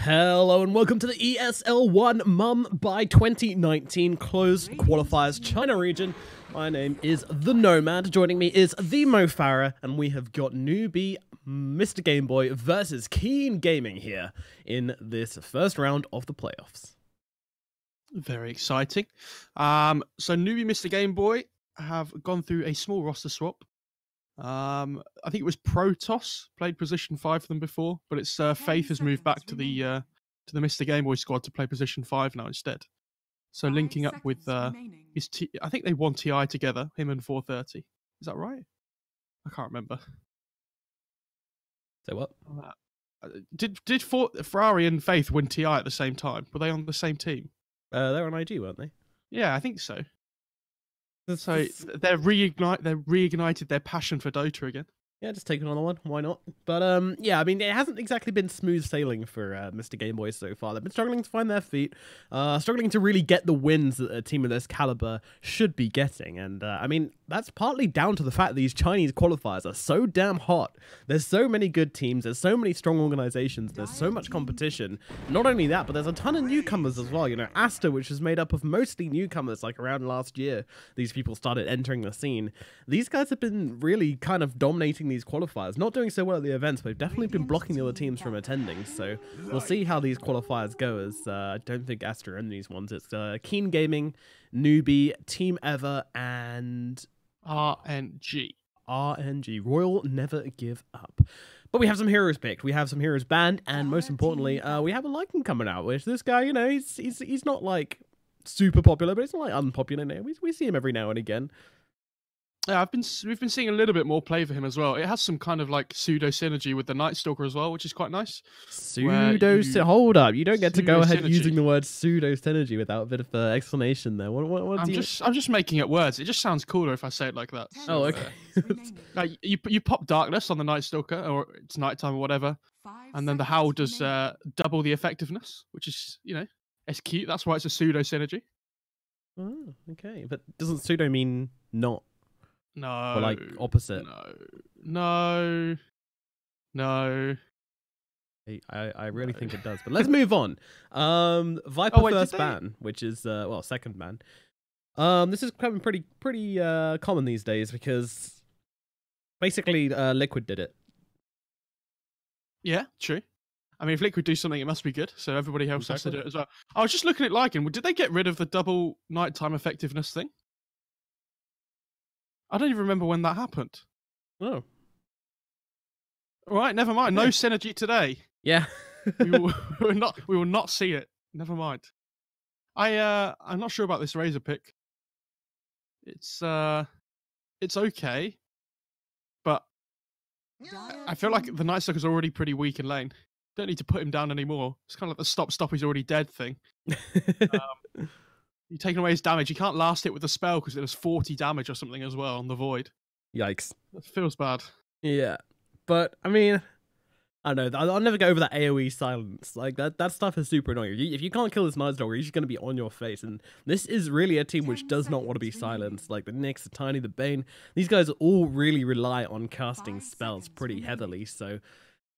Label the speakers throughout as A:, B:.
A: Hello and welcome to the ESL One Mumbai 2019 closed qualifiers China region. My name is The Nomad. Joining me is the Mo Farah, and we have got newbie Mr. Game Boy versus Keen Gaming here in this first round of the playoffs.
B: Very exciting. So newbie Mr. Game Boy have gone through a small roster swap. I think it was Protoss played position 5 for them before, but it's Faith has moved back to the Mr. Game Boy squad to play position 5 now instead. So linking up with I think they won TI together, him and 430. Is that right? I can't remember.
A: Say what?
B: Did Ferrari and Faith win TI at the same time? Were they on the same team?
A: They're on IG, weren't they?
B: Yeah, I think so. So they've reignited their passion for Dota again.
A: Yeah, just take another one. Why not? But yeah, I mean, it hasn't exactly been smooth sailing for Mr. Game Boy so far. They've been struggling to find their feet, struggling to really get the wins that a team of this caliber should be getting. And I mean, that's partly down to the fact that these Chinese qualifiers are so damn hot. There's so many good teams, there's so many strong organizations, there's so much competition. Not only that, but there's a ton of newcomers as well. You know, Asta, which is made up of mostly newcomers, like around last year, these people started entering the scene. These guys have been really kind of dominating these qualifiers, not doing so well at the events, but they've definitely been blocking the other teams from attending. So we'll see how these qualifiers go, as I don't think Asta are in these ones. It's Keen Gaming, Newbie, Team Ever, and
B: RNG.
A: Royal Never Give Up. But we have some heroes picked, we have some heroes banned, and most importantly, we have a Lycan coming out, which this guy, you know, he's not like super popular, but he's not like unpopular now. We see him every now and again.
B: Yeah, we've been seeing a little bit more play for him as well. It has some kind of like pseudo synergy with the Night Stalker as well, which is quite nice.
A: Hold up! You don't get to go ahead using the word pseudo synergy without a bit of explanation there.
B: I'm just making up words. It just sounds cooler if I say it like that.
A: Oh, okay.
B: Like you pop darkness on the Night Stalker, or it's nighttime or whatever, and then the Howl does double the effectiveness, which is, you know, it's cute. That's why it's a pseudo synergy.
A: Oh, okay, but doesn't pseudo mean not?
B: No.
A: Or like opposite?
B: No.
A: I really think it does. But let's move on. Viper first ban, which is well, second ban. This is becoming pretty common these days because basically Liquid did it.
B: Yeah, true. I mean, if Liquid do something, it must be good. So everybody else has to do it as well. I was just looking at Lycan. Did they get rid of the double nighttime effectiveness thing? I don't even remember when that happened.
A: Oh.
B: All right, never mind. No synergy today.
A: Yeah.
B: we will not see it. Never mind. I'm not sure about this Razor pick. It's okay, but I feel like the Night Stalker's already pretty weak in lane. Don't need to put him down anymore. It's kind of like the stop he's already dead thing. You're taking away his damage. You can't last it with a spell because it does 40 damage or something as well on the Void.
A: Yikes.
B: That feels bad.
A: Yeah. But, I mean, I don't know. I'll never get over that AoE silence. Like, that stuff is super annoying. If you can't kill this Night Stalker, he's just going to be on your face. And this is really a team which does not want to be silenced. Like, the Nyx, the Tiny, the Bane. These guys all really rely on casting spells pretty heavily. So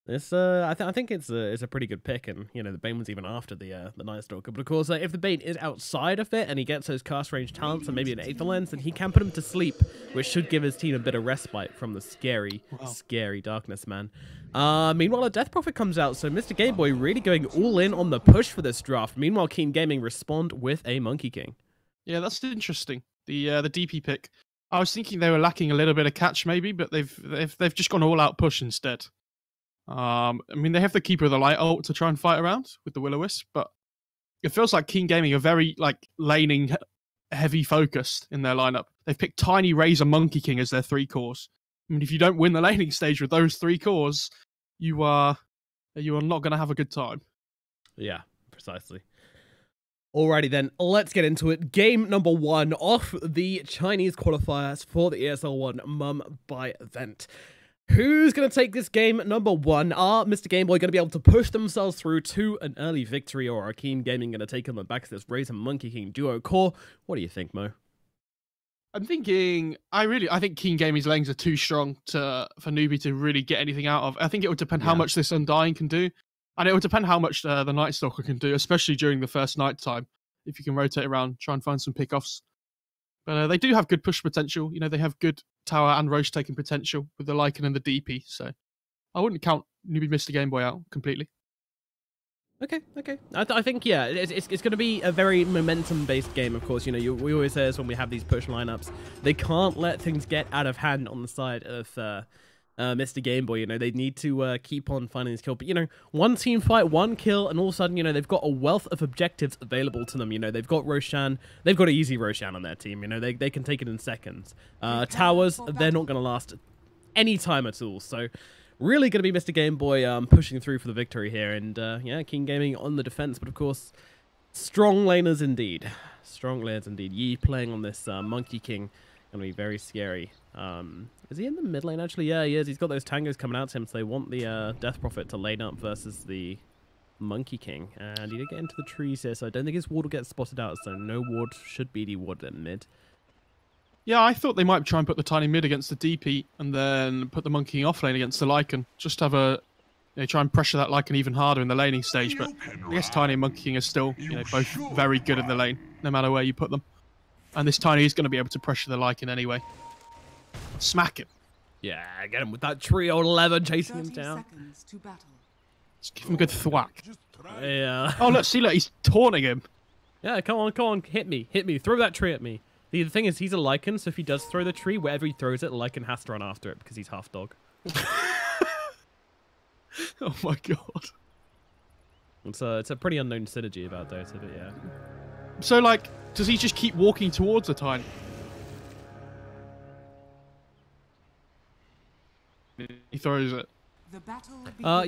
A: this, I think it's a pretty good pick, and you know the Bane was even after the Night Stalker. But of course, if the Bane is outside of it and he gets those cast range talents and maybe an Aether Lens, then he can put him to sleep, which should give his team a bit of respite from the scary darkness, man. Meanwhile, a Death Prophet comes out, so Mr. Game Boy really going all in on the push for this draft. Meanwhile, Keen Gaming respond with a Monkey King.
B: Yeah, that's interesting. The DP pick. I was thinking they were lacking a little bit of catch maybe, but they've just gone all out push instead. I mean, they have the Keeper of the Light ult to try and fight around with the Will-O-Wisp, but it feels like Keen Gaming are very like laning heavy focused in their lineup. They've picked Tiny, Razor, Monkey King as their 3 cores. I mean, if you don't win the laning stage with those 3 cores, you are not going to have a good time.
A: Yeah, precisely. Alrighty then, let's get into it. Game number 1 off the Chinese qualifiers for the ESL One Mumbai event. Who's going to take this game number 1? Are Mr. Game Boy going to be able to push themselves through to an early victory, or are Keen Gaming going to take on the back of this Razor Monkey King duo core? What do you think, Mo?
B: I'm thinking, I think Keen Gaming's lanes are too strong for Newbie to really get anything out of. I think it would depend how much this Undying can do. And it will depend how much the Night Stalker can do, especially during the first night time. If you can rotate around, try and find some pickoffs. But they do have good push potential. You know, they have good tower and roche taking potential with the Lycan and the DP. So I wouldn't count newbie Mr. Game Boy out completely.
A: Okay. I think, yeah, it's going to be a very momentum-based game, of course. You know, we always say this when we have these push lineups. They can't let things get out of hand on the side of Mr. Game Boy. You know, they need to keep on finding this kill. But, you know, one team fight, one kill, and all of a sudden, you know, they've got a wealth of objectives available to them. You know, they've got Roshan. They've got an easy Roshan on their team. You know, they can take it in seconds. Towers, they're not going to last any time at all. So really going to be Mr. Game Boy pushing through for the victory here. And, yeah, King Gaming on the defense. But, of course, strong laners indeed. Strong laners indeed. Yi playing on this Monkey King. Going to be very scary. Is he in the mid lane, actually? Yeah, he is. He's got those tangos coming out to him, so they want the Death Prophet to lane up versus the Monkey King. And he did get into the trees here, so I don't think his ward will get spotted out, so no ward should be the ward at mid.
B: Yeah, I thought they might try and put the Tiny mid against the DP and then put the Monkey King off lane against the Lycan. Just have a... You know, try and pressure that Lycan even harder in the laning stage, but I guess Tiny and Monkey King are still, you know, both very good in the lane, no matter where you put them. And this Tiny is going to be able to pressure the Lycan anyway. Smack him.
A: Yeah, get him with that trio 11 chasing him down.
B: Just give him a good thwack.
A: Yeah.
B: Oh, look, see, look, he's taunting him.
A: Yeah, come on, hit me, throw that tree at me. The thing is, he's a Lycan, so if he does throw the tree, wherever he throws it, Lycan has to run after it because he's half dog.
B: Oh my god.
A: It's a pretty unknown synergy about Dota, but yeah.
B: So, like, does he just keep walking towards the Tiny? He throws it.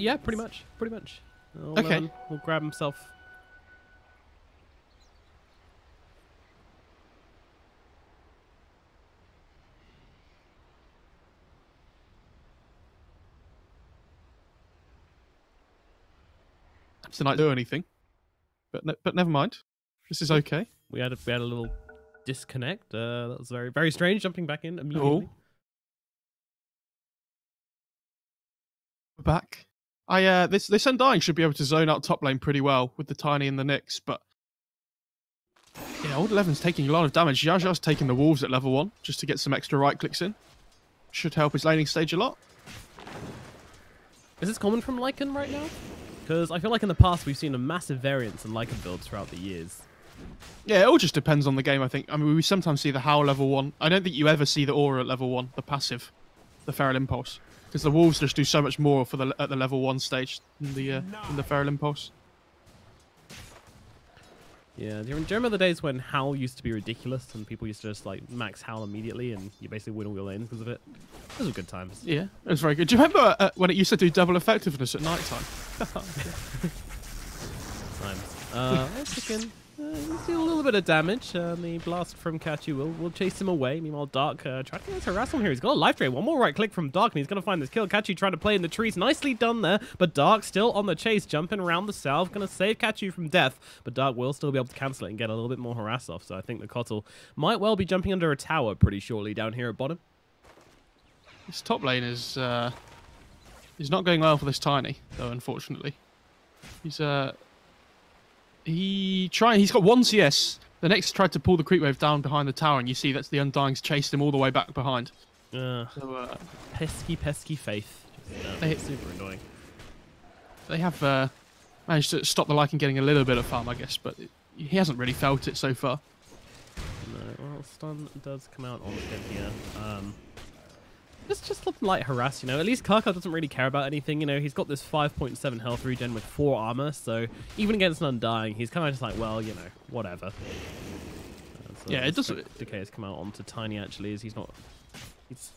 A: Yeah, pretty much.
B: Okay.
A: He'll grab himself.
B: Didn't like do anything, but never mind. This is okay.
A: We had a little disconnect. That was very, very strange. Jumping back in immediately.
B: Oh. Back. This Undying should be able to zone out top lane pretty well with the Tiny and the Nyx, but yeah, Old Eleven's taking a lot of damage. Jaja's taking the Wolves at level 1 just to get some extra right clicks in. Should help his laning stage a lot.
A: Is this common from Lycan right now? Because I feel like in the past we've seen a massive variance in Lycan builds throughout the years.
B: Yeah, it all just depends on the game, I think. I mean, we sometimes see the Howl level 1. I don't think you ever see the Aura at level 1, the passive, the Feral Impulse. Because the Wolves just do so much more for at the level 1 stage than the Feral Impulse.
A: Yeah, do you remember the days when Howl used to be ridiculous and people used to just like max Howl immediately and you basically win all your lanes because of it? Those were good times.
B: Yeah, it was very good. Do you remember when it used to do double effectiveness at night time?
A: Let's begin. Let's do a little bit of damage. The blast from Kachi will chase him away. Meanwhile, Dark trying to get to harass him here. He's got a life drain. One more right click from Dark, and he's going to find this kill. Kachi trying to play in the trees. Nicely done there, but Dark still on the chase, jumping around the south. Going to save Kachi from death, but Dark will still be able to cancel it and get a little bit more harass off. So I think the Kotl might well be jumping under a tower pretty shortly down here at bottom.
B: This top lane is not going well for this Tiny, though, unfortunately. He's got 1 CS. The next tried to pull the creep wave down behind the tower, and you see that's the Undying's chased him all the way back behind. So,
A: pesky Faith. Super annoying.
B: They have managed to stop the Lycan getting a little bit of farm, I guess, but he hasn't really felt it so far.
A: No, well, stun does come out on him here. Just light harass, you know. At least Karka doesn't really care about anything, you know. He's got this 5.7 health regen with 4 armor, so even against an Undying, he's kind of just like, well, you know, whatever. So
B: yeah, it doesn't.
A: Decay has come out onto Tiny actually, as he's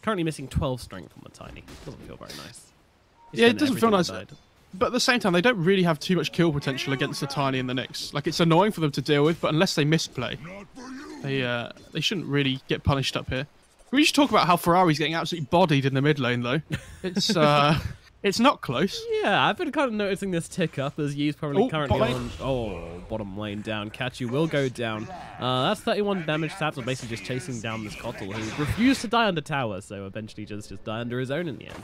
A: currently missing 12 strength on the Tiny. Doesn't feel very nice.
B: Yeah, it doesn't feel nice. But at the same time, they don't really have too much kill potential against the Tiny and the Nyx. Like, it's annoying for them to deal with, but unless they misplay, they shouldn't really get punished up here. We should talk about how Ferrari's getting absolutely bodied in the mid lane, though. It's not close.
A: Yeah, I've been kind of noticing this tick up as Yi's probably currently on... bottom lane down. Kachi will go down. That's 31 damage. Saps basically just chasing down this Kotl, who refused to die under tower, so eventually just die under his own in the end.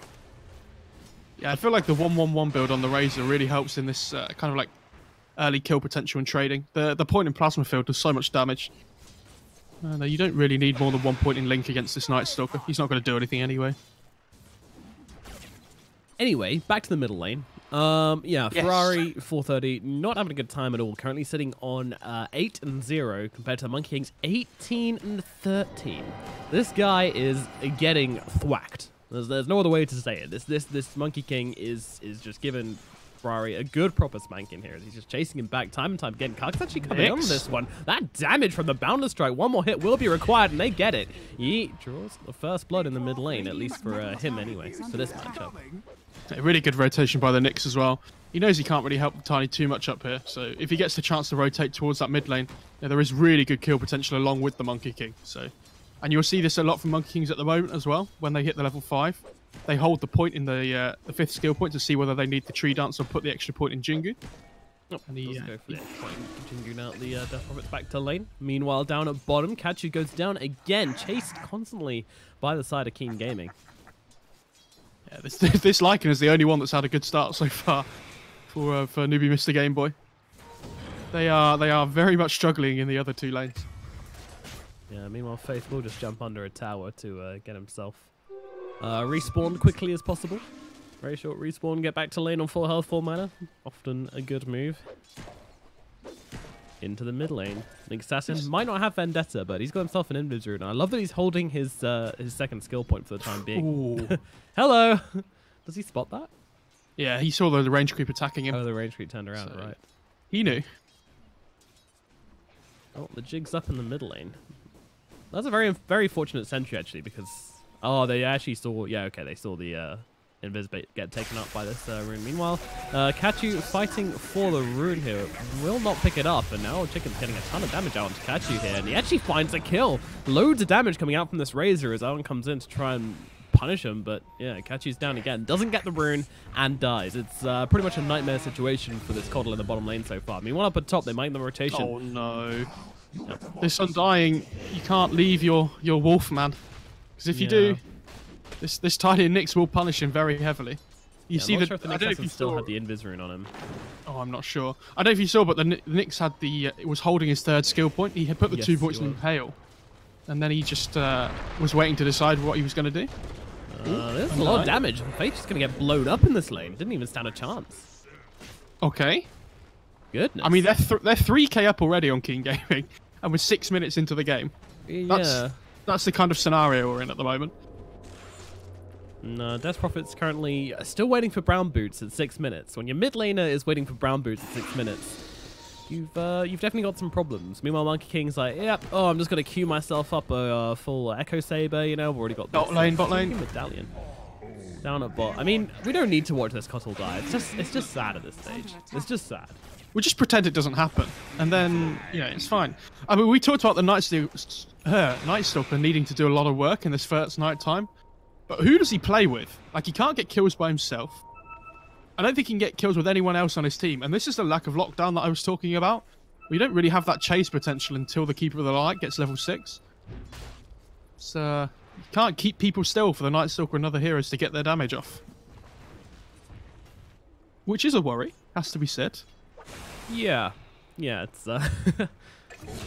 B: Yeah, I feel like the 1-1-1 build on the Razor really helps in this kind of like early kill potential and trading. The point in Plasma Field does so much damage. No, you don't really need more than 1 point in Link against this Night Stalker. He's not going to do anything anyway.
A: Anyway, back to the middle lane. Yeah, yes. Ferrari 430 not having a good time at all. Currently sitting on 8-0 compared to the Monkey King's 18-13. This guy is getting thwacked. There's no other way to say it. This Monkey King is just giving Ferrari a good proper spanking here. He's just chasing him back time and time again. Kark's actually coming on this one. That damage from the Boundless Strike. One more hit will be required, and they get it. He draws the first blood in the mid lane, at least for him anyway, for this matchup.
B: A really good rotation by the Nyx as well. He knows he can't really help Tiny too much up here, so if he gets the chance to rotate towards that mid lane, there is really good kill potential along with the Monkey King. And you'll see this a lot from Monkey Kings at the moment as well, when they hit the level 5. They hold the point in the 5th skill point to see whether they need the tree dance or put the extra point in Jingu.
A: Oh, and he go for the point. Jingu out the Death Prophets back to lane. Meanwhile, down at bottom, Kachu goes down again, chased constantly by the side of Keen Gaming.
B: Yeah, this Lycan is the only one that's had a good start so far for newbie Mr. Game Boy. They are very much struggling in the other 2 lanes.
A: Yeah, meanwhile, Faith will just jump under a tower to get himself respawned quickly as possible. Very short respawn, get back to lane on full health, full mana. Often a good move. Into the mid lane. Link Assassin might not have Vendetta, but he's got himself an Invis Rune. I love that he's holding his second skill point for the time being. Hello! Does he spot that?
B: Yeah, he saw the range creep attacking him.
A: Oh, the range creep turned around, right.
B: He knew.
A: Oh, the Jig's up in the mid lane. That's a very, very fortunate sentry, actually, because... Oh, they actually saw... Yeah, okay, they saw the Invis bait get taken up by this rune. Meanwhile, Kachu fighting for the rune here. Will not pick it up, and now Chicken's getting a ton of damage out onto Kachu here, and he actually finds a kill. Loads of damage coming out from this Razor as Owen comes in to try and punish him, but yeah, Kachu's down again. Doesn't get the rune, and dies. It's pretty much a nightmare situation for this Coddle in the bottom lane so far. Meanwhile, up at top, they make the rotation.
B: Oh, no. Yep. This Undying, you can't leave your wolf, man. Because if you do, this Tiny Nyx will punish him very heavily. You see
A: sure if the Nyx still had the Invis Rune on him.
B: Oh, I'm not sure. I don't know if you saw, but the Nyx had the... it was holding his 3rd skill point. He had put the 2 points in Impale. And then he just was waiting to decide what he was going to do.
A: There's a lot of damage. Faith's just going to get blown up in this lane. Didn't even stand a chance.
B: Okay.
A: Goodness.
B: I mean, they're 3k up already on King Gaming. And we're 6 minutes into the game.
A: Yeah.
B: That's the kind of scenario we're in at the moment.
A: No, Death Prophet's currently still waiting for brown boots at 6 minutes. When your mid laner is waiting for brown boots at 6 minutes, you've definitely got some problems. Meanwhile, Monkey King's like, yep, oh, I'm just going to queue myself up a full Echo Saber, you know, I've already got
B: bot lane.
A: Medallion. Down at bot. I mean, we don't need to watch this Cottle die. It's just sad at this stage. It's just sad.
B: We just pretend it doesn't happen, and then, it's fine. I mean, we talked about the Night Stalker needing to do a lot of work in this first night time, but who does he play with? Like, he can't get kills by himself. I don't think he can get kills with anyone else on his team, and this is the lack of lockdown that I was talking about. We don't really have that chase potential until the Keeper of the Light gets level 6. So, you can't keep people still for the Night Stalker and other heroes to get their damage off. Which is a worry, has to be said.
A: Yeah, it's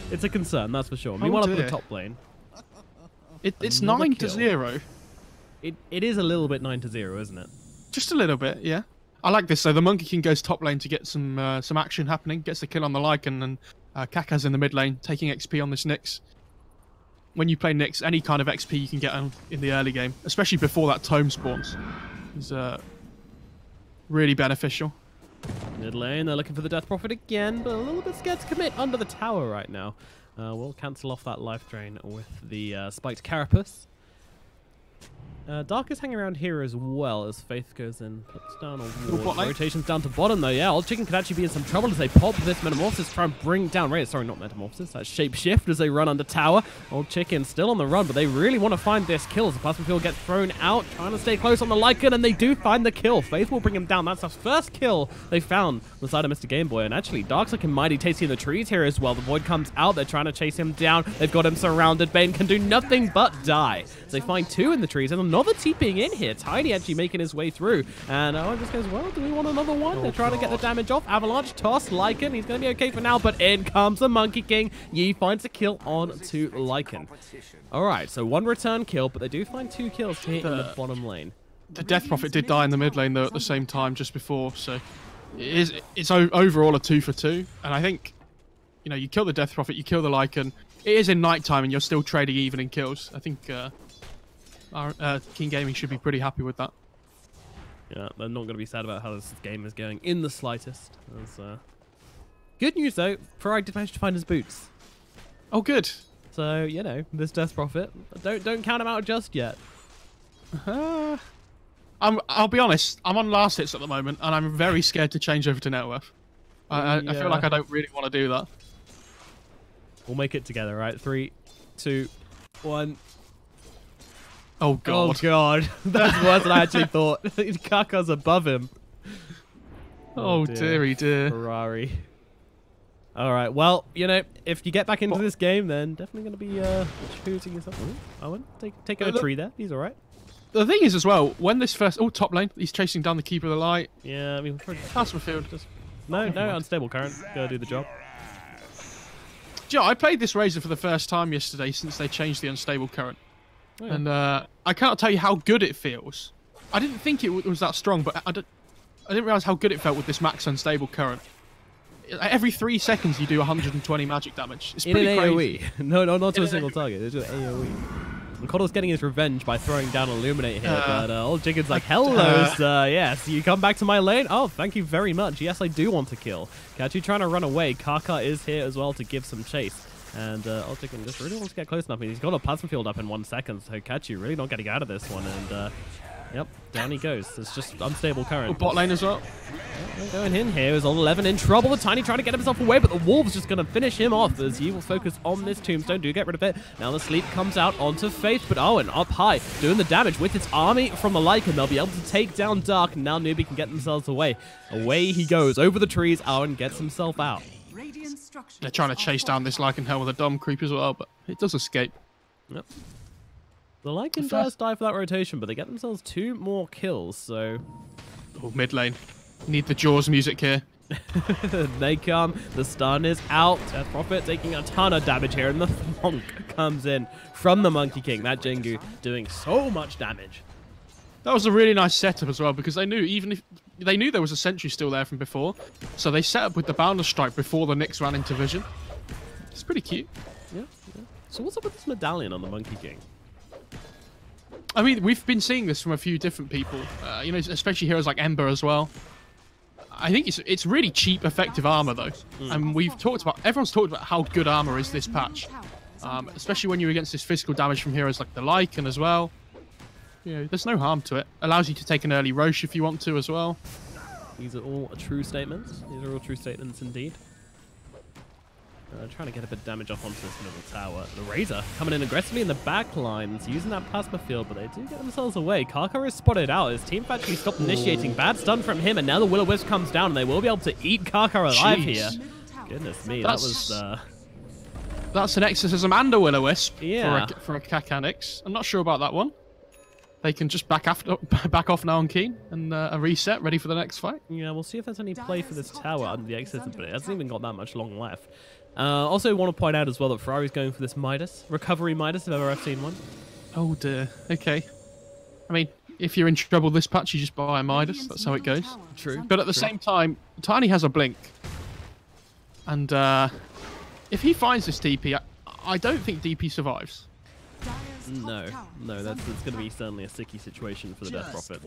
A: it's a concern, that's for sure. Meanwhile, up in the top lane,
B: it's 9-0.
A: It is a little bit 9-0, isn't it?
B: Just a little bit, yeah. I like this. So the Monkey King goes top lane to get some action happening, gets the kill on the Lycan, and Kaka's in the mid lane taking XP on this Nyx. When you play Nyx, any kind of XP you can get on in the early game, especially before that tome spawns, is really beneficial.
A: Mid lane, they're looking for the Death Prophet again, but a little bit scared to commit under the tower right now. We'll cancel off that life drain with the spiked Carapace. Dark is hanging around here as well as Faith goes in, puts down a ward. Rotations down to bottom though. Yeah, Old Chicken could actually be in some trouble as they pop this Metamorphosis, try and bring down Ray. Sorry, not Metamorphosis. That's Shapeshift as they run under tower. Old Chicken still on the run, but they really want to find this kill as the plasma field gets thrown out, trying to stay close on the Lycan, and they do find the kill. Faith will bring him down. That's the first kill they found on the side of Mr. Game Boy, and actually Dark's looking mighty tasty in the trees here as well. The Void comes out. They're trying to chase him down. They've got him surrounded. Bane can do nothing but die. So they find 2 in the trees, and another TPing in here. Tiny actually making his way through. And Owen just goes, well, do we want another one? They're trying to get the damage off. Avalanche, toss, Lycan. He's going to be okay for now, but in comes the Monkey King. Yi finds a kill on to Lycan. All right, so 1 return kill, but they do find 2 kills here in the bottom lane.
B: The Death Prophet did die in the mid lane, though, at the same time just before, so it's overall a 2 for 2. And I think, you know, you kill the Death Prophet, you kill the Lycan. It is in nighttime, and you're still trading even in kills. I think our King Gaming should be pretty happy with that.
A: Yeah, they're not going to be sad about how this game is going in the slightest. Good news, though. Ferrari did manage to find his boots.
B: Oh, good.
A: So, you know, this Death Prophet, don't count him out just yet.
B: I'll be honest, I'm on last hits at the moment, and I'm very scared to change over to net worth. I feel like I don't really want to do that.
A: We'll make it together, right? 3, 2, 1.
B: Oh, God.
A: Oh, God. That's worse than I actually thought. Kaka's above him.
B: Oh, dearie dear.
A: Ferrari. All right, well, you know, if you get back into this game, then definitely going to be shooting yourself. Ooh, Owen, taking a tree there. He's all right.
B: The thing is, as well, when this first... Oh, top lane. He's chasing down the Keeper of the Light.
A: Yeah, I mean...
B: Pass field.
A: No, unstable current. Go do the job.
B: Joe, I played this Razor for the first time yesterday since they changed the unstable current. Oh, yeah. And I can't tell you how good it feels. I didn't think it was that strong, but I didn't realise how good it felt with this max unstable current. Every 3 seconds you do 120 magic damage. It's pretty crazy.
A: AoE. No, not to a single target. It's just AoE. Makoto's getting his revenge by throwing down Illuminate here, but old Jiggin's like, hello, sir. Yes, you come back to my lane? Oh, thank you very much. Yes, I do want to kill. Kachu trying to run away. Kaka is here as well to give some chase. And old Jiggin just really wants to get close enough. He's got a plasma field up in 1 second, so Kachu really not getting out of this one. And yep, down he goes. It's just unstable current.
B: Bot lane as well.
A: Going in here is old 11 in trouble. The Tiny trying to get himself away, but the Wolves just going to finish him off as he will focus on this Tombstone. Do get rid of it. Now the sleep comes out onto Faith, but Owen up high, doing the damage with his army from the Lycan. They'll be able to take down Dark, and now Newbie can get themselves away. Away he goes over the trees. Owen gets himself out.
B: They're trying to chase down this Lycan Hell with a Dom creep as well, but it does escape.
A: Yep. The Lycan does die for that rotation, but they get themselves 2 more kills, so...
B: Oh, mid lane. Need the Jaws music here.
A: They come. The stun is out. Death Prophet taking a ton of damage here, and the Thonk comes in from the Monkey King. That Jingu doing so much damage.
B: That was a really nice setup as well, because they knew even if they knew there was a sentry still there from before, so they set up with the Boundless Strike before the Nyx ran into vision. It's pretty cute.
A: Yeah. So what's up with this medallion on the Monkey King?
B: I mean, we've been seeing this from a few different people, you know, especially heroes like Ember as well. I think it's really cheap, effective armor though, and everyone's talked about how good armor is this patch, especially when you're against this physical damage from heroes like the Lycan as well. You know, there's no harm to it. Allows you to take an early Roche if you want to as well.
A: These are all true statements. These are all true statements indeed. Trying to get a bit of damage off onto this middle tower. The Razor coming in aggressively in the back lines, using that plasma field, but they do get themselves away. Kaka is spotted out. His team actually stopped initiating. Bad stun from him, and now the Will-O-Wisp comes down, and they will be able to eat Kaka alive here. Goodness me, that was...
B: That's an Exorcism and a Will-O-Wisp for a Kakanix. I'm not sure about that one. They can just back off now on Keen and a reset, ready for the next fight.
A: Yeah, we'll see if there's any play for this tower under the Exorcism, but it hasn't even got that much long left. Also want to point out as well that Ferrari's going for this Midas. Recovery Midas, if ever I've seen one.
B: Oh dear. Okay. I mean, if you're in trouble this patch, you just buy a Midas. That's how it goes.
A: True.
B: But at the same time, Tiny has a blink. And if he finds this DP, I don't think DP survives.
A: No, that's going to be certainly a sticky situation for the Death Prophet.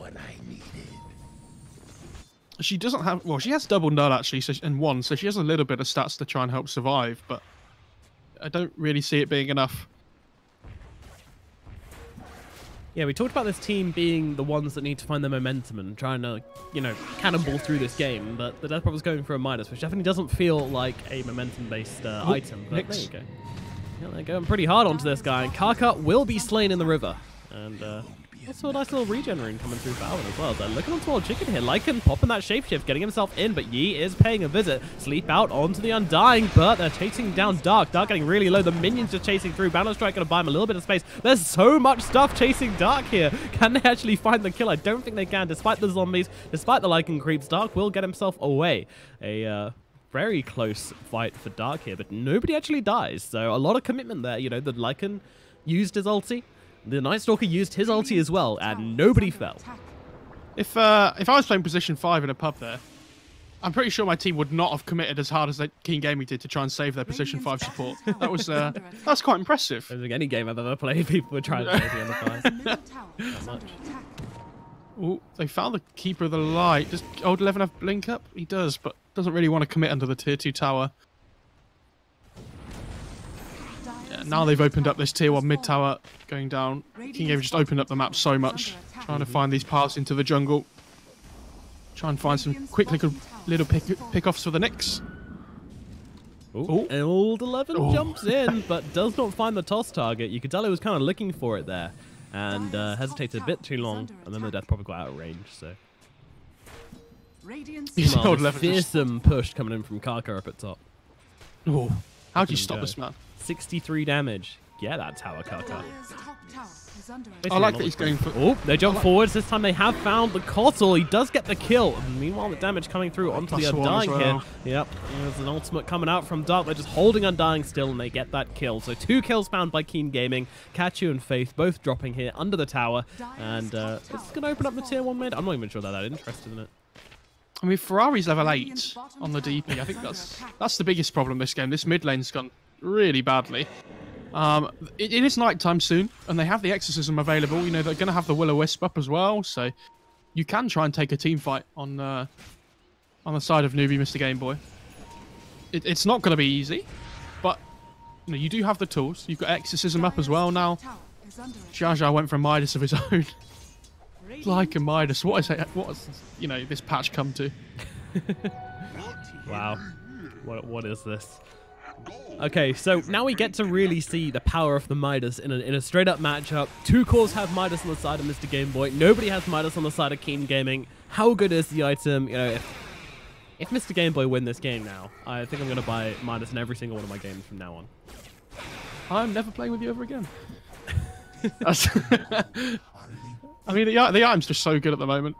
B: She doesn't have... Well, she has double null, actually, and 1, so she has a little bit of stats to try and help survive, but I don't really see it being enough.
A: Yeah, we talked about this team being the ones that need to find their momentum and trying to, you know, cannonball through this game, but the Death Prophet's going for a Midas, which definitely doesn't feel like a momentum-based item, but there you go. Yeah, they're going pretty hard onto this guy, and Kaka will be slain in the river. And Also a nice little regen rune coming through for Alvin as well. So looking onto old Chicken here. Lycan popping that shapeshift, getting himself in, but Yi is paying a visit. Sleep out onto the Undying, but they're chasing down Dark. Dark getting really low. The minions just chasing through. Balance Strike going to buy him a little bit of space. There's so much stuff chasing Dark here. Can they actually find the kill? I don't think they can, despite the zombies, despite the Lycan creeps. Dark will get himself away. A very close fight for Dark here, but nobody actually dies. So a lot of commitment there. You know, the Lycan used his ulti. The Night Stalker used his ulti as well, and nobody fell.
B: If I was playing position 5 in a pub there, I'm pretty sure my team would not have committed as hard as Keen Gaming did to try and save their position 5 support. That was that's quite impressive.
A: I don't think any game I've ever played, people were trying to save the other 5. Not much.
B: Oh, they found the Keeper of the Light. Does Old 11 have Blink up? He does, but doesn't really want to commit under the tier 2 tower. Now they've opened up this tier 1 mid tower going down. King Game just opened up the map so much, trying to find these paths into the jungle. Try and find some quick little pick-offs for the Knicks.
A: Oh, Old 11 jumps in, but does not find the toss target. You could tell he was kind of looking for it there, and hesitated a bit too long, and then the death probably got out of range. So, well, fearsome push coming in from Kaka up at top.
B: Oh, how do you stop this man?
A: 63 damage. Yeah, that tower, Kaka.
B: I like that he's going for...
A: Oh, they jump forwards. This time they have found the Cottle. He does get the kill. Meanwhile, the damage coming through onto the Undying here. Yep, there's an ultimate coming out from Dark. They're just holding Undying still, and they get that kill. So 2 kills found by Keen Gaming. Kachu and Faith both dropping here under the tower. And this is going to open up the tier 1 mid. I'm not even sure they're that interested in it. I
B: mean, Ferrari's level 8 on the DP. I think that's the biggest problem this game. This mid lane's gone really badly. It is nighttime soon, and they have the Exorcism available. You know, they're going to have the Will-O-Wisp up as well, so you can try and take a team fight on the side of newbie Mr. Game Boy. It's not going to be easy, but you know, you do have the tools. You've got Exorcism up as well now. Jaja went for a Midas of his own. Like a Midas. What has you know, this patch come to?
A: Wow. What is this? Okay, so now we get to really see the power of the Midas in a straight up matchup. 2 cores have Midas on the side of Mr. Game Boy. Nobody has Midas on the side of Keen Gaming. How good is the item? You know, if Mr. Game Boy win this game now, I think I'm going to buy Midas in every single one of my games from now on.
B: I'm never playing with you ever again. I mean, the item's just so good at the moment.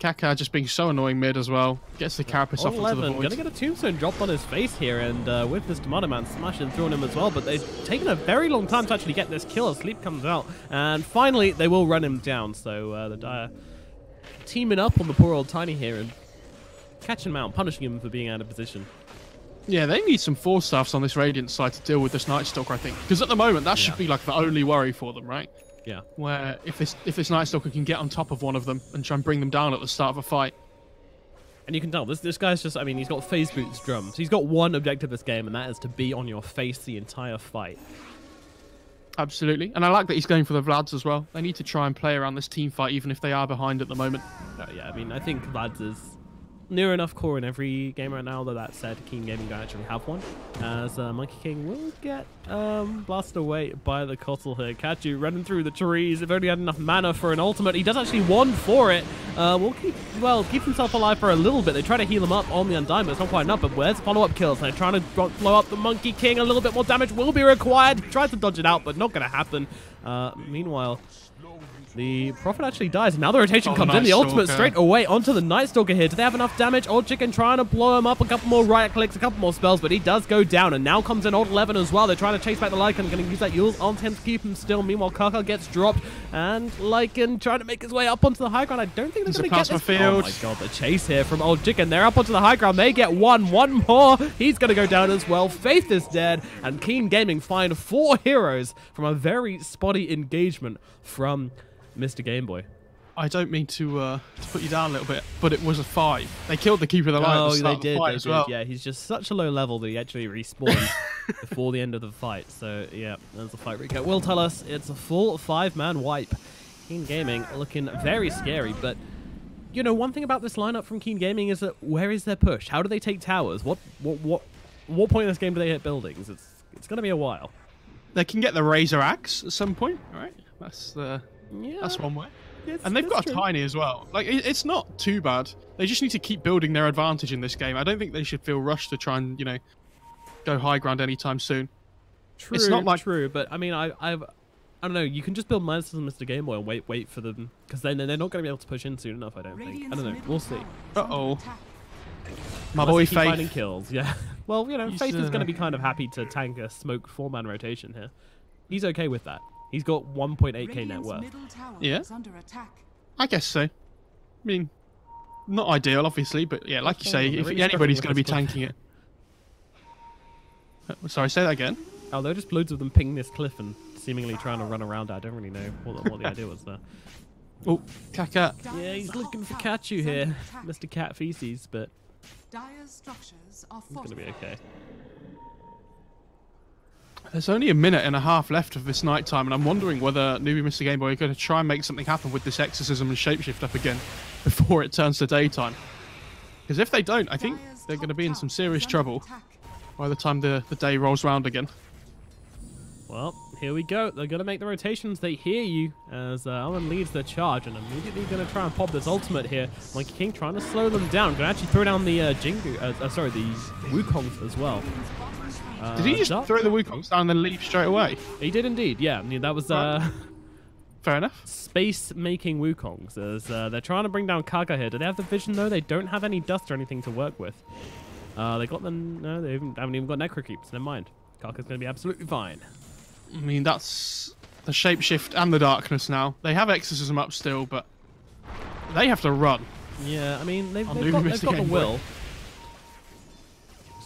B: Kaka just being so annoying mid as well. Gets the carapace off into the void.
A: Gonna get a tombstone dropped on his face here, and with this Tomato Man smashing through on him as well, but they've taken a very long time to actually get this kill. Sleep comes out, and finally they will run him down. So the Dire teaming up on the poor old Tiny here and catching him out, punishing him for being out of position.
B: Yeah, they need some 4-staffs on this Radiant side to deal with this Night Stalker, I think. Because at the moment, that should be like the only worry for them, right?
A: Yeah.
B: Where if this Night Stalker can get on top of one of them and try and bring them down at the start of a fight.
A: And you can tell, this guy's just, I mean, he's got phase boots drums. He's got one objective this game, and that is to be on your face the entire fight.
B: Absolutely. And I like that he's going for the Vlads as well. They need to try and play around this team fight, even if they are behind at the moment.
A: Yeah, I mean, I think Vlads is near enough core in every game right now, though that said, Keen Gaming don't actually have one. As Monkey King will get blasted away by the Cottle here. Kachu running through the trees. They've only had enough mana for an ultimate. He does actually want for it. Will keep himself alive for a little bit. They try to heal him up on the Undying, but it's not quite enough. But where's follow-up kills? They're trying to blow up the Monkey King. A little bit more damage will be required. He tries to dodge it out, but not going to happen. Meanwhile, the Prophet actually dies. Now the rotation comes in. The ultimate straight away onto the Night Stalker here. Do they have enough damage? Old Chicken trying to blow him up. A couple more riot clicks, a couple more spells, but he does go down. And now comes in Old 11 as well. They're trying to chase back the Lycan. Going to use that Yule on him to keep him still. Meanwhile, Kaka gets dropped. And Lycan trying to make his way up onto the high ground. I don't think they're going to get this.
B: Field.
A: Oh my god, the chase here from Old Chicken. They're up onto the high ground. They get one more. He's going to go down as well. Faith is dead. And Keen Gaming find 4 heroes from a very spotty engagement from Mr. Game Boy.
B: I don't mean to put you down a little bit, but it was a 5. They killed the Keeper of the Light at the start of the fight as well.
A: Yeah, he's just such a low level that he actually respawned before the end of the fight. So, yeah, there's a fight recap. Will tell us it's a full 5-man wipe. Keen Gaming looking very scary, but, you know, one thing about this lineup from Keen Gaming is that where is their push? How do they take towers? What point in this game do they hit buildings? It's going to be a while.
B: They can get the Razor Axe at some point, right? That's the
A: Yeah.
B: That's one way.
A: Yes,
B: And they've
A: that's
B: got a
A: true.
B: tiny as well. Like, it's not too bad. They just need to keep building their advantage in this game. I don't think they should feel rushed to try and, you know, go high ground anytime soon.
A: True,
B: It's not like...
A: true, but I mean, I don't know. You can just build minus as Mr. Game Boy and wait for them, because then they're not going to be able to push in soon enough. I don't think. I don't know. We'll see.
B: Uh-oh. My
A: Unless
B: boy
A: they keep finding
B: Faith.
A: kills. Yeah. Well, you know,
B: He's,
A: Faith is going to be kind of happy to tank a smoked 4-man rotation here. He's okay with that. He's got 1.8k net worth.
B: Yeah. I guess so. I mean, not ideal, obviously, but yeah, like you say,
A: They're
B: if
A: really
B: anybody's
A: struggling
B: going to be
A: with this
B: tanking it. Sorry, say that again.
A: Oh, they're just loads of them ping this cliff and seemingly trying to run around. I don't really know what the idea was there.
B: Oh, Kaka.
A: Yeah, he's looking for catch you here, Mr. Cat Feces, but he's going to be okay.
B: There's only a minute and a half left of this night time, and I'm wondering whether newbie Mr. Game Boy are going to try and make something happen with this exorcism and shapeshift up again before it turns to daytime. Because if they don't, I think they're going to be in some serious trouble by the time the day rolls round again.
A: Well, here we go. They're going to make the rotations. They hear you as Owen leads the charge and immediately going to try and pop this ultimate here. Monkey King trying to slow them down. Going to actually throw down the the Wukongs as well.
B: Did he just throw the Wukongs down and then leave straight away?
A: He did indeed, yeah. I mean, that was
B: fair enough.
A: Space-making Wukongs. As they're trying to bring down Kaka here. Do they have the vision, though? They don't have any dust or anything to work with. They got them... No, they haven't even got Necro Creeps. Never mind. Kaka's going to be absolutely fine.
B: I mean, that's the shapeshift and the darkness now. They have exorcism up still, but they have to run.
A: Yeah, I mean, they've got the will.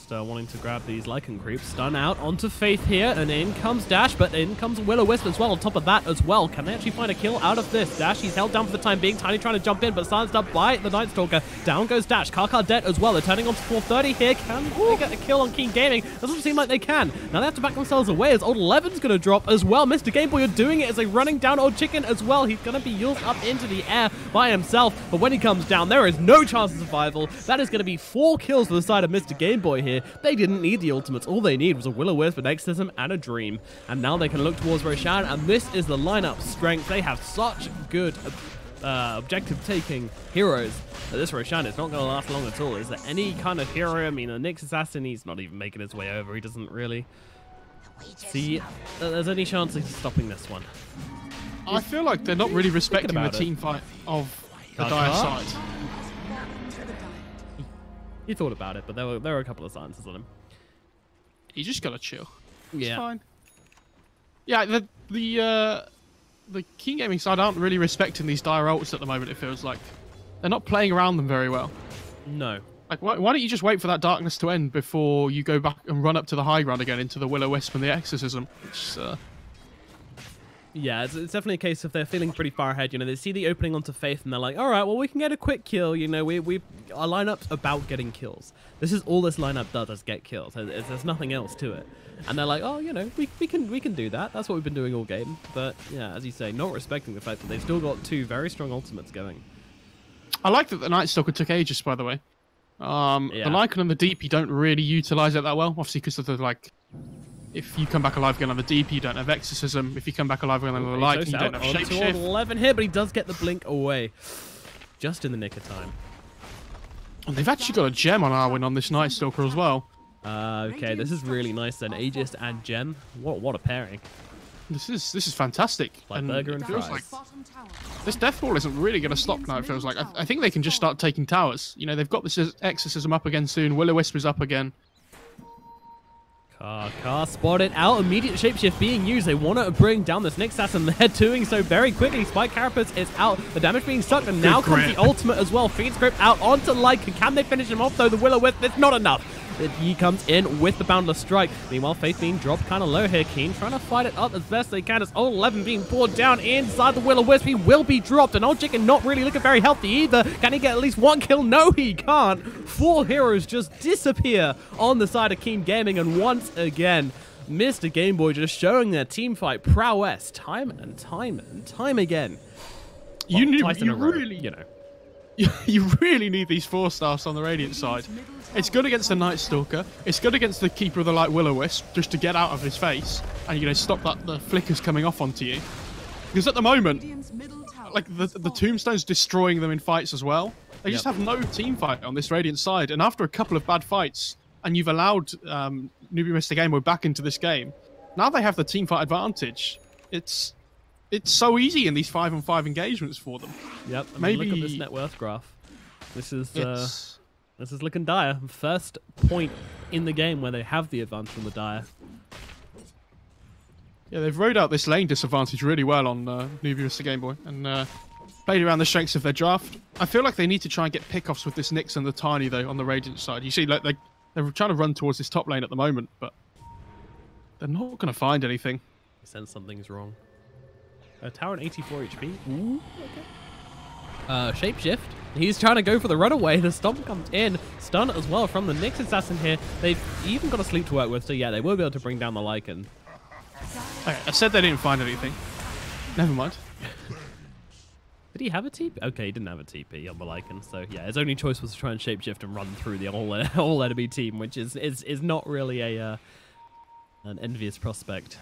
A: Just wanting to grab these Lycan Creeps. Stun out onto Faith here, and in comes Dash, but in comes Will-O-Wisp as well on top of that as well. Can they actually find a kill out of this? Dash, he's held down for the time being. Tiny trying to jump in, but silenced up by the Night Stalker. Down goes Dash. Kaka dead as well. They're turning on to 430 here. Can they get a kill on King Gaming? Doesn't seem like they can. Now they have to back themselves away as Old 11's going to drop as well. Mr. Game Boy are doing it as they're running down Old Chicken as well. He's going to be used up into the air by himself, but when he comes down, there is no chance of survival. That is going to be 4 kills for the side of Mr. Game Boy here. They didn't need the ultimates. All they need was a Will-O-Wisp, an Exorcism, and a Dream. And now they can look towards Roshan, and this is the lineup strength. They have such good objective-taking heroes that this Roshan is not going to last long at all. Is there any kind of hero? I mean, a Nyx Assassin, he's not even making his way over. He doesn't really see there's any chance of stopping this one.
B: I feel like they're not really respecting the team fight of the Dire side.
A: He thought about it, but there were a couple of silences on him.
B: You just gotta chill.
A: Yeah.
B: It's fine. Yeah, the King Gaming side aren't really respecting these Dire ults at the moment, it feels like. They're not playing around them very well.
A: No.
B: Like, why don't you just wait for that darkness to end before you go back and run up to the high ground again into the Will-O-Wisp and the Exorcism? Which,
A: yeah, it's definitely a case of they're feeling pretty far ahead. You know, they see the opening onto Faith and they're like, all right, well, we can get a quick kill. You know, our lineup's about getting kills. This is all this lineup does, is get kills. There's nothing else to it. And they're like, oh, you know, we can do that. That's what we've been doing all game. But yeah, as you say, not respecting the fact that they've still got 2 very strong ultimates going.
B: I like that the Night Stalker took Aegis, by the way. The Lycan and the DP don't really utilize it that well, obviously because of the, like, if you come back alive again on the DP, you don't have Exorcism. If you come back alive again on the Lycan, you don't have Shapeshift.
A: 11 here, but he does get the blink away. Just in the nick of time.
B: And they've actually got a gem on Arwen on this Night Stalker as well.
A: Okay, this is really nice then. Aegis and gem. What a pairing.
B: This is fantastic.
A: Like burger and fries.
B: Like this death ball isn't really going to stop now, it feels like. I think they can just start taking towers. You know, they've got this Exorcism up again soon. Will-O-Wisp is up again.
A: Car spotted out. Immediate shapeshift being used. They want to bring down this Nyx Assassin. They're doing so very quickly. Spike Carapace is out. The damage being sucked, and now comes the ultimate as well. Fiend's Grip out onto Lycan. Can they finish him off though? The Will-O-Wisp, it's not enough. He comes in with the Boundless Strike. Meanwhile, Faith being dropped kind of low here. Keen trying to fight it up as best they can. As Old 11 being poured down inside the Will-O-Wisp. He will be dropped. And Old Chicken not really looking very healthy either. Can he get at least 1 kill? No, he can't. 4 heroes just disappear on the side of Keen Gaming. And once again, Mr. Game Boy just showing their team fight prowess time and time and time again.
B: Well, you really need these 4-stars on the Radiant side. It's good against the Night Stalker. It's good against the Keeper of the Light Will-O-Wisp, just to get out of his face and, you know, stop the flickers coming off onto you. Because at the moment, like the Tombstone's destroying them in fights as well. They just have no team fight on this Radiant side. And after a couple of bad fights, and you've allowed Newbie Mr. Game Boy back into this game, now they have the team fight advantage. It's so easy in these 5-on-5 engagements for them.
A: Yep. I mean, look at this net worth graph. This is looking dire. First point in the game where they have the advantage on the dire.
B: Yeah, they've rode out this lane disadvantage really well on Newbie Mr. Game Boy and played around the strengths of their draft. I feel like they need to try and get pickoffs with this Nyx and the Tiny though on the Radiant side. You see, like they're trying to run towards this top lane at the moment, but they're not going to find anything.
A: I sense something's wrong. Tower at 84 HP. Ooh, okay. Shapeshift. He's trying to go for the runaway. The stomp comes in. Stun as well from the Nyx assassin here. They've even got a sleep to work with, so yeah, they will be able to bring down the Lycan.
B: Okay, I said they didn't find anything. Never mind.
A: Did he have a TP? Okay, he didn't have a TP on the Lycan, so yeah, his only choice was to try and shapeshift and run through the whole enemy team, which is not really an envious prospect.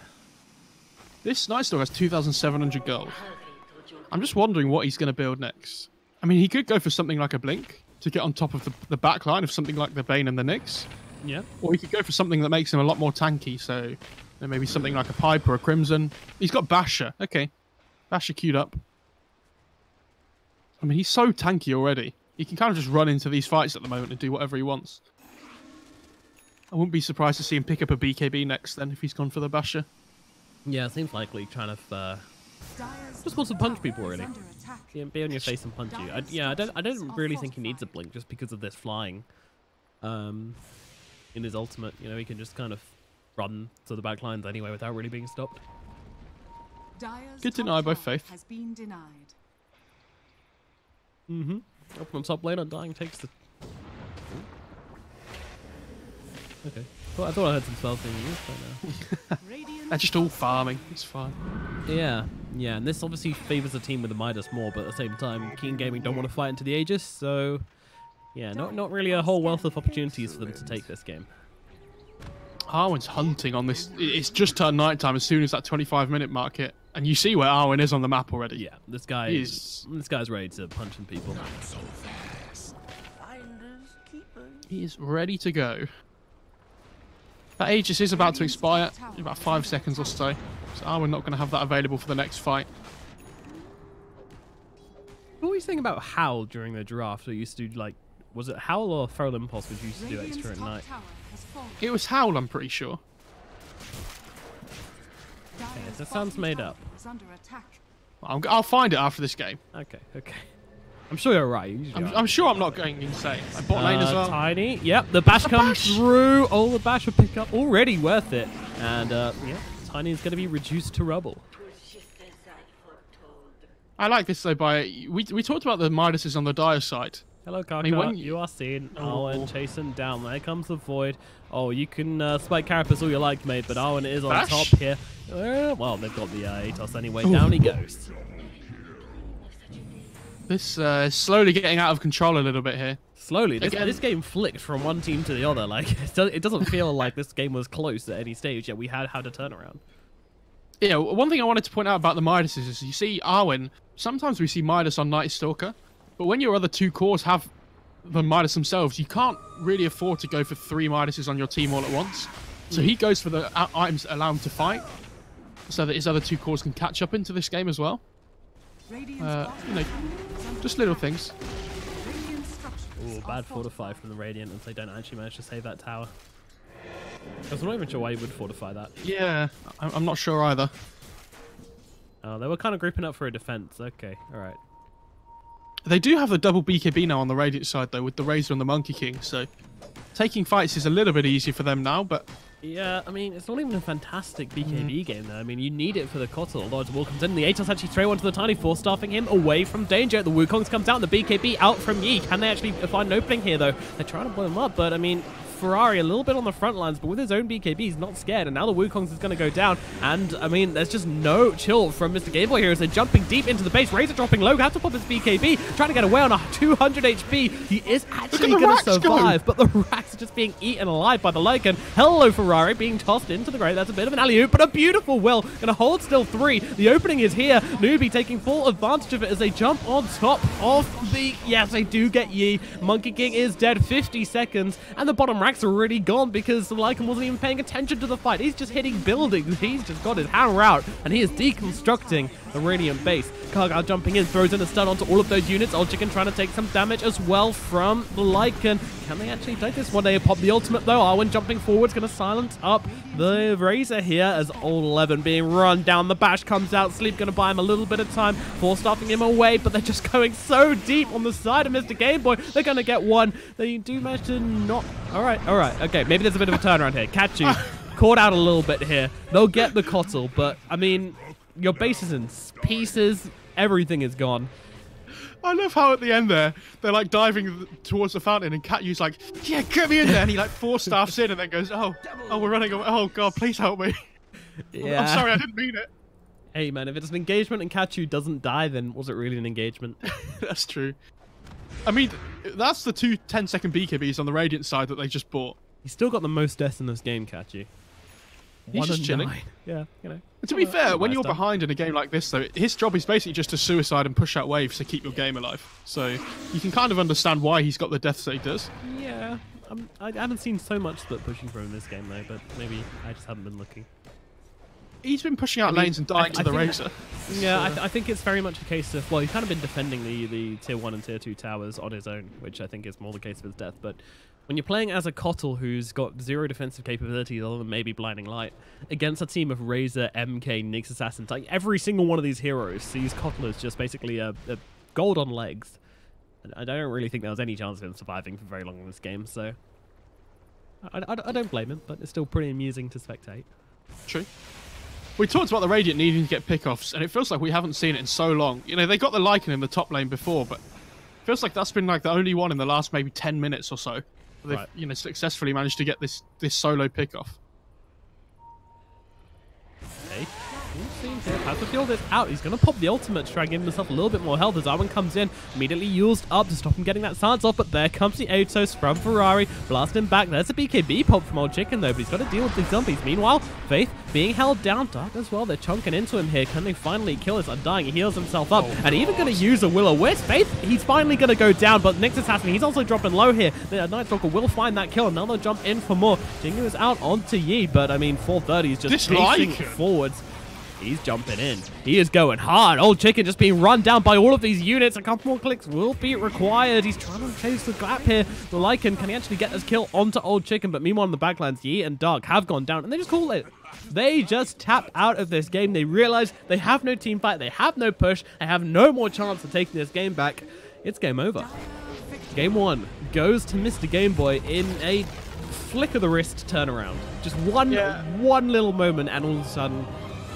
B: This Night Stalker has 2,700 gold. I'm just wondering what he's going to build next. I mean, he could go for something like a Blink to get on top of the back line of something like the Bane and the Nyx.
A: Yeah.
B: Or he could go for something that makes him a lot more tanky, so maybe something like a Pipe or a Crimson. He's got Basher. Okay. Basher queued up. I mean, he's so tanky already. He can kind of just run into these fights at the moment and do whatever he wants. I wouldn't be surprised to see him pick up a BKB next then if he's gone for the Basher.
A: Yeah, it seems likely trying to just wants to punch people really. Yeah, be on your face and punch you. I don't really think he needs a Blink just because of this flying. In his ultimate, you know, he can just kind of run to the back lines anyway without really being stopped.
B: Good deny by Faith.
A: Up on top lane, Undying takes the... Okay. Well, I thought I heard some spells being used, but no.
B: They're just all farming. It's fine.
A: Yeah, and this obviously favours the team with the Midas more, but at the same time, Keen Gaming don't want to fight into the Aegis, so... Yeah, not really a whole wealth of opportunities for them to take this game.
B: Arwen's hunting on this. It's just turned nighttime as soon as that 25-minute mark hit. And you see where Arwen is on the map already.
A: Yeah, this guy's ready to punch some people.
B: He is ready to go. That Aegis is about to expire in about 5 seconds or so. So Arwen not going to have that available for the next fight.
A: What were you saying about Howl during the draft? It used to like, was it Howl or Feral Impulse which used to do extra at night?
B: It was Howl, I'm pretty sure.
A: Okay, that sounds made up.
B: I'll find it after this game.
A: Okay. I'm sure you're right.
B: I'm sure I'm not going insane. I bought lane as well.
A: Tiny. Yep, the bash comes through. Oh, the bash will pick up. Already worth it. And, yeah, Tiny is going to be reduced to rubble.
B: I like this, though, we talked about the Midases on the dire side.
A: Hello, Kaka. You are seen. Arwen chasing down. There comes the Void. Oh, you can spike Carapace all you like, mate, but Arwen is on top here. Well, they've got the Atos anyway. Down he goes.
B: This is slowly getting out of control a little bit here.
A: Slowly. This game flicked from one team to the other. Like it doesn't feel like this game was close at any stage, yet we had a turnaround.
B: Yeah, one thing I wanted to point out about the Midases is you see Arwen, sometimes we see Midas on Night Stalker, but when your other two cores have the Midas themselves, you can't really afford to go for 3 Midases on your team all at once. So he goes for the items that allow him to fight, so that his other 2 cores can catch up into this game as well. You know, just little things.
A: Ooh, bad fortify from the Radiant, and they don't actually manage to save that tower. I was not even sure why you would fortify that.
B: Yeah, I'm not sure either.
A: Oh, they were kind of grouping up for a defense. Okay, alright.
B: They do have the double BKB now on the Radiant side, though, with the Razor and the Monkey King, so taking fights is a little bit easier for them now, but...
A: Yeah, I mean, it's not even a fantastic BKB game, though. I mean, you need it for the Kotal. Although the wall comes in, the Atos actually throw onto the Tiny, force-staffing him away from danger. The Wukongs comes out, and the BKB out from Yi. Can they actually find an opening here, though? They're trying to blow him up, but, I mean, Ferrari a little bit on the front lines, but with his own BKB, he's not scared. And now the Wukong's is going to go down. And, I mean, there's just no chill from Mr. Gameboy here as they're jumping deep into the base. Razor dropping low, have to pop his BKB, trying to get away on a 200 HP. He is actually going to survive, but the racks are just being eaten alive by the Lycan. Hello, Ferrari, being tossed into the grave. That's a bit of an alley-oop, but a beautiful will. Going to hold still 3. The opening is here. Newbie taking full advantage of it as they jump on top of the... Yes, they do get Yi. Monkey King is dead. 50 seconds, and the bottom racks are already gone because the Lycan wasn't even paying attention to the fight. He's just hitting buildings. He's just got his hammer out, and he is deconstructing the Radiant base. Kargal jumping in, throws in a stun onto all of those units. Old Chicken trying to take some damage as well from the Lycan. Can they actually take this one? They pop the ultimate though. Arwen jumping forward is going to silence up the Razor here as Old 11 being run down. The bash comes out. Sleep going to buy him a little bit of time for starting him away, but they're just going so deep on the side of Mr. Gameboy. They're going to get one. They do manage to not... All right. Okay, maybe there's a bit of a turnaround here. Kachu caught out a little bit here. They'll get the Kotl, but I mean, your base is in pieces. Everything is gone.
B: I love how at the end there, they're like diving towards the fountain and Katyu's like, yeah, get me in there. And he like 4-staffs in and then goes, oh, we're running away. Oh, God, please help me. Yeah. I'm sorry, I didn't mean it.
A: Hey, man, if it's an engagement and Katyu doesn't die, then was it really an engagement?
B: That's true. I mean, that's the 2 10-second BKBs on the Radiant side that they just bought.
A: He's still got the most deaths in this game, Katyu.
B: He's just chilling.
A: Yeah, you know.
B: And to be fair, when you're behind in a game like this, though, his job is basically just to suicide and push out waves to keep your game alive. So you can kind of understand why he's got the deaths that he does.
A: Yeah, I haven't seen so much split pushing from him in this game, though, but maybe I just haven't been looking.
B: He's been pushing out lanes and dying to the Razor.
A: Yeah, I think it's very much a case of, well, he's kind of been defending the tier 1 and tier 2 towers on his own, which I think is more the case of his death, but when you're playing as a Kotl who's got 0 defensive capabilities other than maybe Blinding Light, against a team of Razor, MK, Nyx Assassins, like every single one of these heroes sees Kotl as just basically a gold on legs. I don't really think there was any chance of him surviving for very long in this game, so I don't blame him, but it's still pretty amusing to spectate.
B: True. We talked about the Radiant needing to get pickoffs, and it feels like we haven't seen it in so long. You know, they got the Lycan in the top lane before, but it feels like that's been like the only one in the last maybe 10 minutes or so. They've, you know, successfully managed to get this solo pickoff.
A: Okay. Field is out. He's going to pop the ultimate to try and give himself a little bit more health as Arwen comes in, immediately used up to stop him getting that silence off, but there comes the Atos from Ferrari, blasting back. There's a BKB pop from Old Chicken though, but he's got to deal with the zombies. Meanwhile, Faith being held down. Dark as well. They're chunking into him here. Can they finally kill his Undying? He heals himself up, and even going to use a Will-O-Wisp. Faith, he's finally going to go down, but Nyx Assassin, he's also dropping low here. The Night Stalker will find that kill, and now they'll jump in for more. Jingu is out onto Yi, but I mean, 430 is just pacing forwards. He's jumping in. He is going hard. Old Chicken just being run down by all of these units. A couple more clicks will be required. He's trying to chase the gap here. The Lycan, can he actually get this kill onto Old Chicken? But meanwhile, in the backlines, Yi and Dark have gone down, and they just call it. They just tap out of this game. They realize they have no team fight. They have no push. They have no more chance of taking this game back. It's game over. Game 1 goes to Mr. Gameboy in a flick of the wrist turnaround. Just one little moment, and all of a sudden,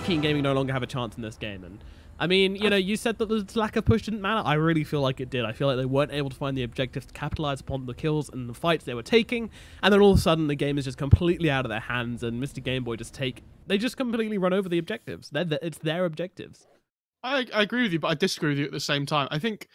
A: Keen Gaming no longer have a chance in this game. And I mean, you know, you said that the lack of push didn't matter. I really feel like it did. I feel like they weren't able to find the objectives to capitalize upon the kills and the fights they were taking, and then all of a sudden the game is just completely out of their hands, and Mr. Gameboy they just completely run over the objectives. It's their objectives.
B: I agree with you, but I disagree with you at the same time. I think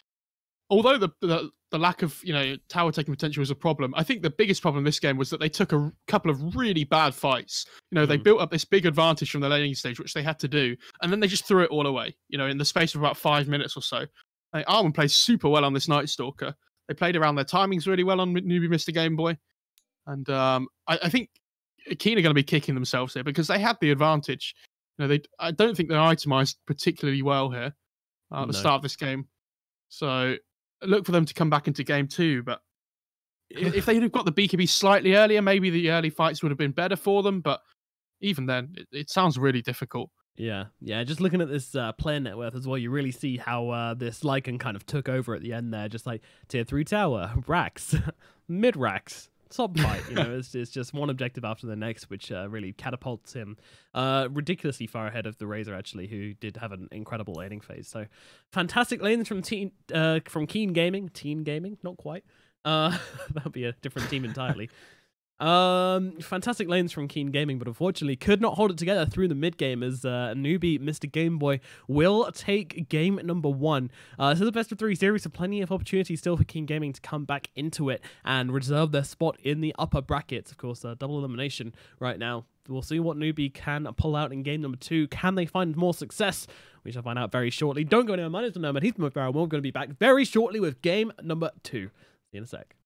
B: although the lack of, you know, tower taking potential was a problem, I think the biggest problem in this game was that they took a couple of really bad fights. You know, they built up this big advantage from the laning stage, which they had to do, and then they just threw it all away, you know, in the space of about 5 minutes or so. Like, Arwen plays super well on this Night Stalker. They played around their timings really well on newbie Mr. Gameboy. And I think Keen are going to be kicking themselves here because they had the advantage. You know, I don't think they're itemized particularly well here at the start of this game. So look for them to come back into game 2, but if they'd have got the BKB slightly earlier, maybe the early fights would have been better for them, but even then, it sounds really difficult.
A: Yeah, just looking at this player net worth as well, you really see how this Lycan kind of took over at the end there, just like tier 3 tower, racks, mid racks, top fight, you know, it's just one objective after the next, which really catapults him ridiculously far ahead of the Razor, actually, who did have an incredible laning phase. So fantastic lanes from Keen Gaming. Teen Gaming, not quite. That would be a different team entirely. Fantastic lanes from Keen Gaming, but unfortunately could not hold it together through the mid game as newbie Mr. Game Boy will take game number 1. This is a best of 3 series, so plenty of opportunities still for Keen Gaming to come back into it and reserve their spot in the upper brackets. Of course, double elimination right now. We'll see what newbie can pull out in game number 2. Can they find more success? We shall find out very shortly. Don't go anywhere. My name's Nomad. He's Mo Farrell. We're going to be back very shortly with game number 2. See you in a sec.